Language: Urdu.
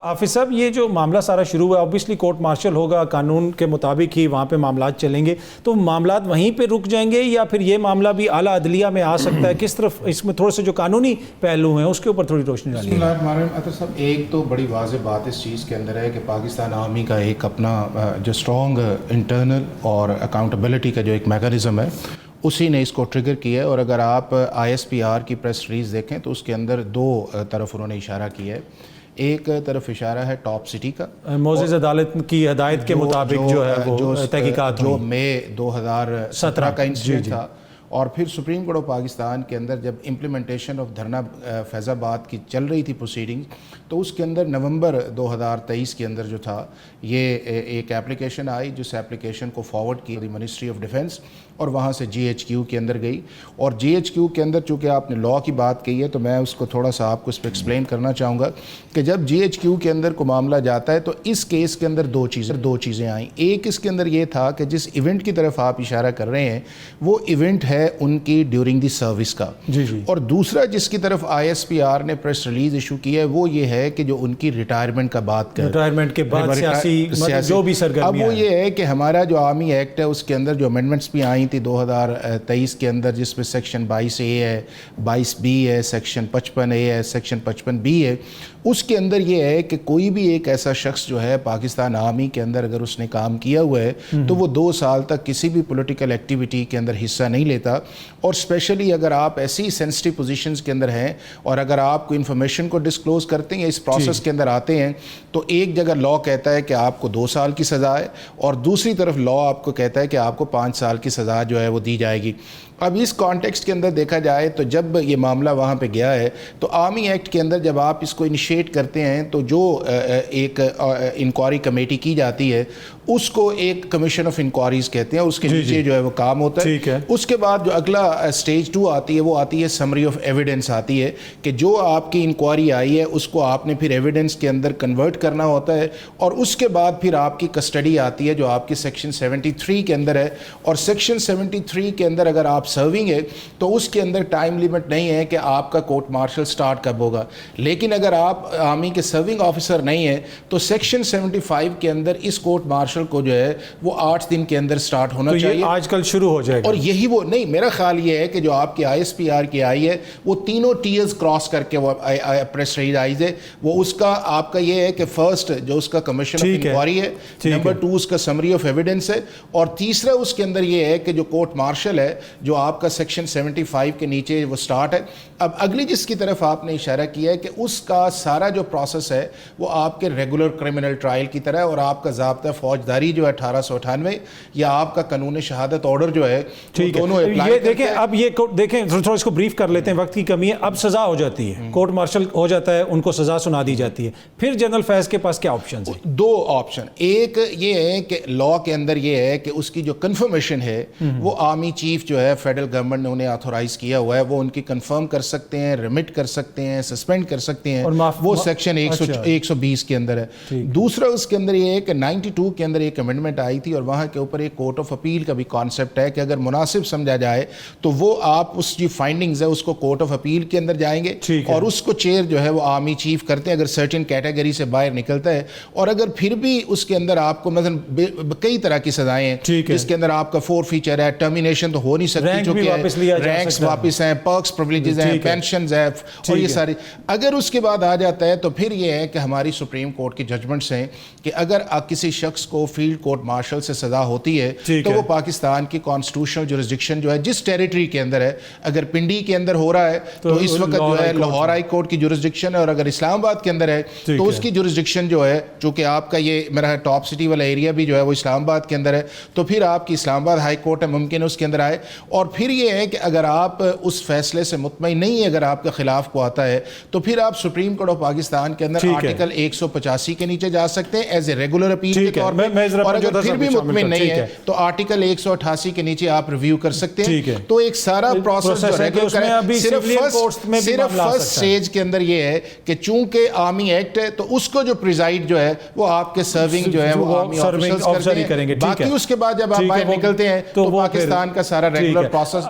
حافظ صاحب، یہ جو معاملہ سارا شروع ہوا، اوبیسلی کورٹ مارشل ہوگا، قانون کے مطابق ہی وہاں پہ معاملات چلیں گے، تو معاملات وہیں پہ رک جائیں گے یا پھر یہ معاملہ بھی اعلیٰ عدلیہ میں آ سکتا ہے؟ کس طرف اس میں تھوڑے سے جو قانونی پہلو ہیں اس کے اوپر تھوڑی روشنی ڈالیے۔ بسم اللہ الرحمن الرحیم۔ عطر صاحب، ایک تو بڑی واضح بات اس چیز کے اندر ہے کہ پاکستان آرمی کا ایک اپنا جو اسٹرانگ انٹرنل اور اکاؤنٹیبلٹی کا جو ایک میکانزم ہے اسی نے اس کو ٹریگر کیا ہے، اور اگر آپ ISPR کی پریس ریلیز دیکھیں تو اس کے اندر دو طرف انہوں نے اشارہ کیا ہے۔ ایک طرف اشارہ ہے ٹاپ سٹی کا، معزز عدالت کی ہدایت کے مطابق جو ہے وہ تحقیقات جو مئی 2017 کا انسیڈنٹ تھا، اور پھر سپریم کورٹ آف پاکستان کے اندر جب امپلیمنٹیشن آف دھرنا فیض آباد کی چل رہی تھی پروسیڈنگ، تو اس کے اندر نومبر 2023 کے اندر جو تھا یہ ایک اپلیکیشن آئی، جس اپلیکیشن کو فارورڈ کی منسٹری آف ڈیفنس اور وہاں سے GHQ کے اندر گئی، اور GHQ کے اندر چونکہ آپ نے لاء کی بات کہی ہے تو میں اس کو تھوڑا سا آپ کو اس پہ ایکسپلین کرنا چاہوں گا کہ جب GHQ کے اندر کو معاملہ جاتا ہے تو اس کیس کے اندر دو چیزیں آئیں۔ ایک اس کے اندر یہ تھا کہ جس ایونٹ کی طرف آپ اشارہ کر رہے ہیں وہ ایونٹ ہے ان کی ڈیورنگ دی سروس کا، اور دوسرا جس کی طرف ISPR نے پریس ریلیز ایشو کیا ہے وہ یہ ہے کہ جو ان کی ریٹائرمنٹ کا بات کر ریٹائرمنٹ کے بعد سیاسی جو بھی سرگرمیاں، اب وہ یہ ہے کہ ہمارا جو آرمی ایکٹ ہے اس کے اندر جو امینڈمنٹس بھی آئی تھی 2023 کے اندر، جس میں سیکشن 22A ہے، 22B ہے، سیکشن 55A ہے، سیکشن 55B ہے، اس کے اندر یہ ہے کہ کوئی بھی ایک ایسا شخص جو ہے پاکستان آرمی کے اندر اگر اس نے کام کیا ہوا ہے تو وہ 2 سال تک کسی بھی پولیٹیکل ایکٹیویٹی کے اندر حصہ نہیں لیتا، اور اسپیشلی اگر آپ ایسی سینسٹیو پوزیشنز کے اندر ہیں اور اگر آپ کو انفارمیشن کو ڈسکلوز کرتے ہیں یا اس پروسیس کے اندر آتے ہیں تو ایک جگہ لاء کہتا ہے کہ آپ کو 2 سال کی سزا ہے، اور دوسری طرف لاء آپ کو کہتا ہے کہ آپ کو 5 سال کی سزا جو ہے وہ دی جائے گی۔ اب اس کانٹیکسٹ کے اندر دیکھا جائے تو جب یہ معاملہ وہاں پہ گیا ہے تو آرمی ایکٹ کے اندر جب آپ اس کو انیشیٹ کرتے ہیں تو جو ایک انکوائری کمیٹی کی جاتی ہے اس کو ایک کمیشن آف انکوائریز کہتے ہیں، اس کے نیچے جو ہے وہ کام ہوتا ہے۔ اس کے بعد جو اگلا سٹیج 2 آتی ہے وہ آتی ہے سمری آف ایویڈنس آتی ہے، کہ جو آپ کی انکوائری آئی ہے اس کو آپ نے پھر ایویڈنس کے اندر کنورٹ کرنا ہوتا ہے، اور اس کے بعد پھر آپ کی کسٹڈی آتی ہے جو آپ کی سیکشن 73 کے اندر ہے، اور سیکشن 73 کے اندر اگر آپ سرونگ ہے تو اس کے اندر ٹائم لیمٹ نہیں ہے کہ آپ کا کورٹ مارشل سٹارٹ کب ہوگا، لیکن اگر آپ آرمی کے سرونگ آفیسر نہیں ہیں تو سیکشن 75 کے اندر اس کورٹ مارشل کو جو ہے وہ 8 دن کے اندر سٹارٹ ہونا چاہیے۔ آج کل شروع ہو جائے گا، اور یہی وہ نہیں، میرا خیال یہ ہے کہ جو آپ کی ISPR کی آئی ہے وہ تینوں ٹیئرز کراس کر کے وہ پریس ریلیز آئی ہے، وہ اس کا آپ کا یہ ہے کہ فرسٹ جو اس کا کمیشن آف انکوائری ہے، نمبر 2 اس کا سمری آف ایویڈنس ہے، اور تیسرا اس کے اندر یہ ہے کہ جو کورٹ مارشل ہے جو آپ کا سیکشن 75 کے نیچے وہ سٹارٹ ہے۔ اب اگلی جس کی طرف آپ نے اشارہ کیا ہے کہ اس کا سارا جو پروسیس ہے وہ آپ کے ریگولر کرمنل ٹرائل کی طرح ہے، اور آپ کا ضابطہ فوجداری جو ہے 1898 یا آپ کا قانون شہادت آرڈر جو ہے دونوں یہ دیکھیں۔ اب یہ دیکھیں، تھوڑا اس کو بریف کر لیتے ہیں، وقت کی کمی ہے۔ اب سزا ہو جاتی ہے، کورٹ مارشل ہو جاتا ہے، ان کو سزا سنا دی جاتی ہے، پھر جنرل فیض کے پاس کیا آپشنز ہیں؟ 2 آپشن، ایک یہ ہے کہ لاء کے اندر یہ ہے کہ اس کی جو کنفرمیشن ہے وہ آرمی چیف جو ہے فیڈرل گورنمنٹ نے انہیں آتھورائز کیا ہوا ہے، وہ ان کی کنفرم کر سکتے ہیں، ریمٹ کر سکتے ہیں، سسپینڈ کر سکتے ہیں، وہ سیکشن 120 کے اندر ہے۔ دوسرا اس کے اندر یہ ہے کہ 92 کے اندر ایک امینڈمنٹ آئی تھی، اور وہاں کے اوپر ایک کورٹ آف اپیل کا بھی کانسیپٹ ہے کہ اگر مناسب سمجھا جائے تو وہ آپ اس جو فائنڈنگز ہے اس کو کورٹ آف اپیل کے اندر جائیں گے، اور اس کو چیئر جو ہے وہ آرمی چیف کرتے ہیں اگر سرٹن کیٹیگری سے باہر نکلتا ہے، اور اگر پھر بھی اس کے اندر آپ کو مثلا کئی طرح کی سزائیں ہیں جس کے اندر آپ کا فور فیچر ہے، ٹرمینیشن تو ہو نہیں سکتی چونکہ رینکس واپس ہیں، پرکس پرویلیجز ہیں، پینشنز ہیں، اور یہ ساری۔ اگر اس کے بعد آ جاتا ہے تو پھر یہ ہے کہ ہماری سپریم کورٹ کی ججمنٹس ہیں کہ اگر کسی شخص کو فیلڈ کورٹ مارشل سے سزا ہوتی ہے تو وہ پاکستان کی کانسٹیٹیوشنل جورسڈکشن جو ہے جس ٹیریٹری کے اندر ہے، اگر پنڈی کے اندر ہو رہا ہے تو اس وقت جو ہے لاہور ہائی کورٹ کی جورسڈکشن ہے، اور اگر اسلام آباد کے اندر ہے تو اس کی جورسڈکشن جو ہے، چونکہ آپ کا یہ میرا ٹاپ سٹی والا ایریا بھی جو ہے وہ اسلام آباد کے اندر ہے، تو پھر آپ کی اسلام آباد ہائی کورٹ ہے، ممکن ہے اس کے اندر آئے۔ اور پھر یہ ہے کہ اگر آپ اس فیصلے سے مطمئن نہیں ہے، اگر آپ کے خلاف کو آتا ہے تو پھر آپ سپریم کورٹ آف پاکستان کے اندر آرٹیکل 185 کے نیچے جا سکتے ہیں ایز اے ریگولر اپیل کے طور پہ، اور اگر پھر بھی مطمئن نہیں ہے تو آرٹیکل 188 کے نیچے آپ ریویو کر سکتے ہیں۔ تو ایک سارا پروسیس جو ہے صرف فرسٹ سٹیج کے اندر یہ ہے کہ چونکہ آرمی ایکٹ ہے تو اس کو جو پریزائڈ جو ہے وہ آپ کے سرونگ جو ہے وہ آرمی آفیسرز کرتے ہیں، باقی اس کے بعد جب آپ باہر نکلتے ہیں تو پاکستان کا سارا ریگولر پروسیس